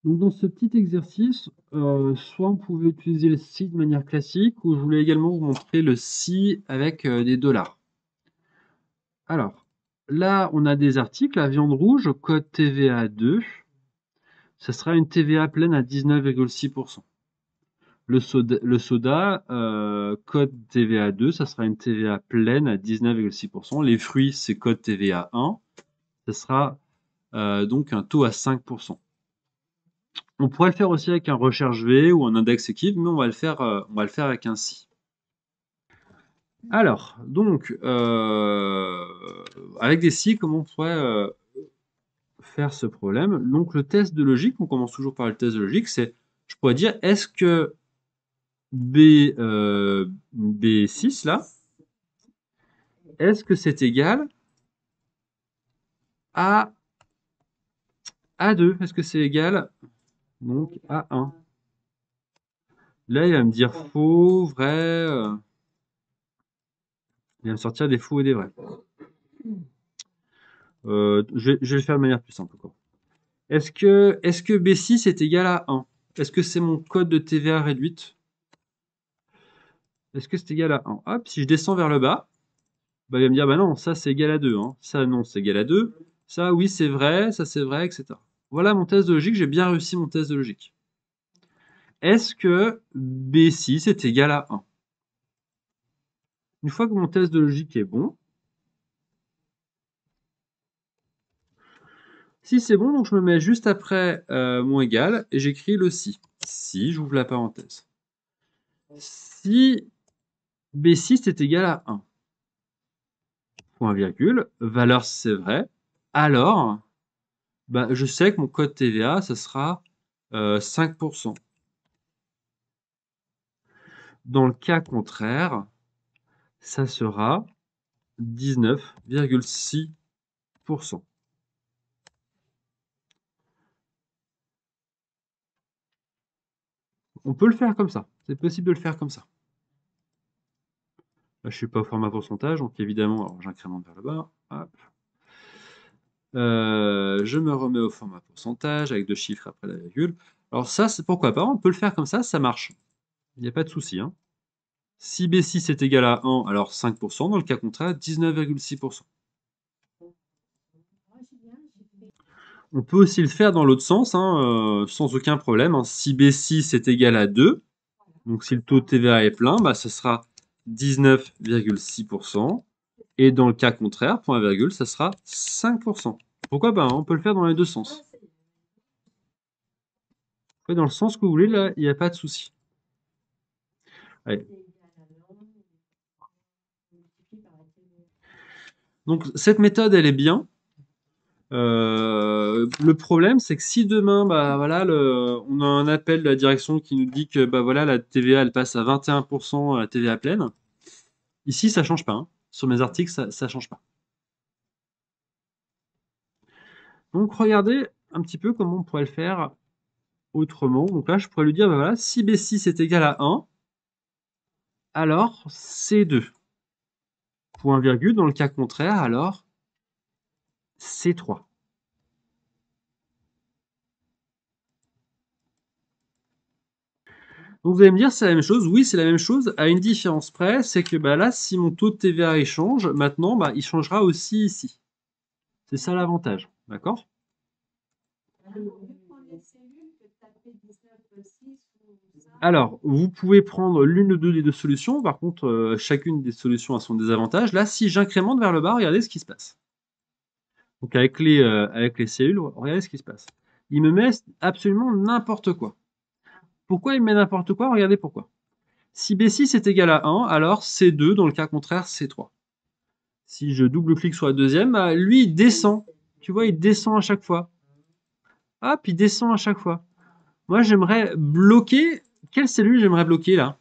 Donc dans ce petit exercice, soit on pouvait utiliser le si de manière classique, ou je voulais également vous montrer le si avec des dollars. Alors, là, on a des articles, la viande rouge, code TVA 2, ça sera une TVA pleine à 19,6%. Le soda, code TVA 2, ça sera une TVA pleine à 19,6%. Les fruits, c'est code TVA 1, ça sera donc un taux à 5%. On pourrait le faire aussi avec un recherche V ou un index équipe, mais on va le faire avec un si. Alors, donc, avec des si, comment on pourrait faire ce problème? Donc, le test de logique, on commence toujours par le test de logique, c'est, je pourrais dire, est-ce que B6, là, est-ce que c'est égal à A2? Est-ce que c'est égal, donc, à 1? Là, il va me dire faux, vrai, il va me sortir des faux et des vrais. Je vais le faire de manière plus simple, quoi. Est-ce que B6 est égal à 1? Est-ce que c'est mon code de TVA réduite? Est-ce que c'est égal à 1? Hop, si je descends vers le bas, bah, il va me dire, bah non, ça c'est égal à 2, hein. Ça non, c'est égal à 2. Ça oui, c'est vrai, ça c'est vrai, etc. Voilà mon test de logique, j'ai bien réussi mon test de logique. Est-ce que B6 est égal à 1? Une fois que mon test de logique est bon, si c'est bon, donc je me mets juste après mon égal et j'écris le si. Si, j'ouvre la parenthèse. Si B6 est égal à 1, point virgule, valeur c'est vrai, alors bah, je sais que mon code TVA, ça sera 5%. Dans le cas contraire, ça sera 19,6%. On peut le faire comme ça, c'est possible de le faire comme ça. Là, je suis pas au format pourcentage, donc évidemment, alors j'incrémente vers le bas. Hop. Je me remets au format pourcentage avec 2 chiffres après la virgule. Alors ça, c'est pourquoi pas, on peut le faire comme ça marche. Il n'y a pas de souci, hein. Si B6 est égal à 1, alors 5%, dans le cas contraire, 19,6%. On peut aussi le faire dans l'autre sens, hein, sans aucun problème, hein. Si B6 est égal à 2, donc si le taux de TVA est plein, bah, ce sera 19,6%. Et dans le cas contraire, point virgule, ça sera 5%. Pourquoi pas, hein, on peut le faire dans les deux sens. Dans le sens que vous voulez, là, il n'y a pas de souci. Allez. Donc cette méthode, elle est bien. Le problème, c'est que si demain, bah, voilà, on a un appel de la direction qui nous dit que bah, voilà, la TVA, elle passe à 21% à la TVA pleine, ici, ça change pas, hein. Sur mes articles, ça ne change pas. Donc, regardez un petit peu comment on pourrait le faire autrement. Donc là, je pourrais lui dire, bah, voilà, si B6 est égal à 1, alors C2. Point virgule, dans le cas contraire, alors C3. Donc vous allez me dire, c'est la même chose. Oui, c'est la même chose, à une différence près, c'est que bah, là, si mon taux de TVA il change, maintenant, bah, il changera aussi ici. C'est ça l'avantage, d'accord? Alors, vous pouvez prendre l'une ou deux des deux solutions. Par contre, chacune des solutions a son désavantage. Là, si j'incrémente vers le bas, regardez ce qui se passe. Donc avec les cellules, regardez ce qui se passe. Il me met absolument n'importe quoi. Pourquoi il me met n'importe quoi? Regardez pourquoi. Si B6 est égal à 1, alors C2, dans le cas contraire, C3. Si je double-clique sur la deuxième, bah, lui, il descend. Tu vois, il descend à chaque fois. Hop, il descend à chaque fois. Moi, j'aimerais bloquer. Quelle cellule j'aimerais bloquer là?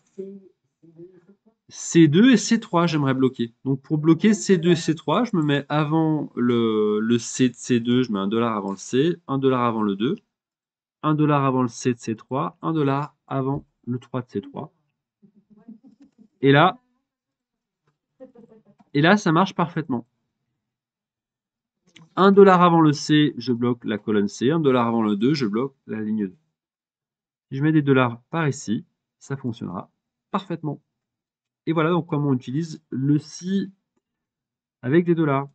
C2 et C3, j'aimerais bloquer. Donc pour bloquer C2 et C3, je me mets avant le C de C2, je mets $1 avant le C, $1 avant le 2, $1 avant le C de C3, $1 avant le 3 de C3. Et là, ça marche parfaitement. $1 avant le C, je bloque la colonne C. $1 avant le 2, je bloque la ligne 2. Si je mets des dollars par ici, ça fonctionnera parfaitement. Et voilà donc comment on utilise le si avec des dollars.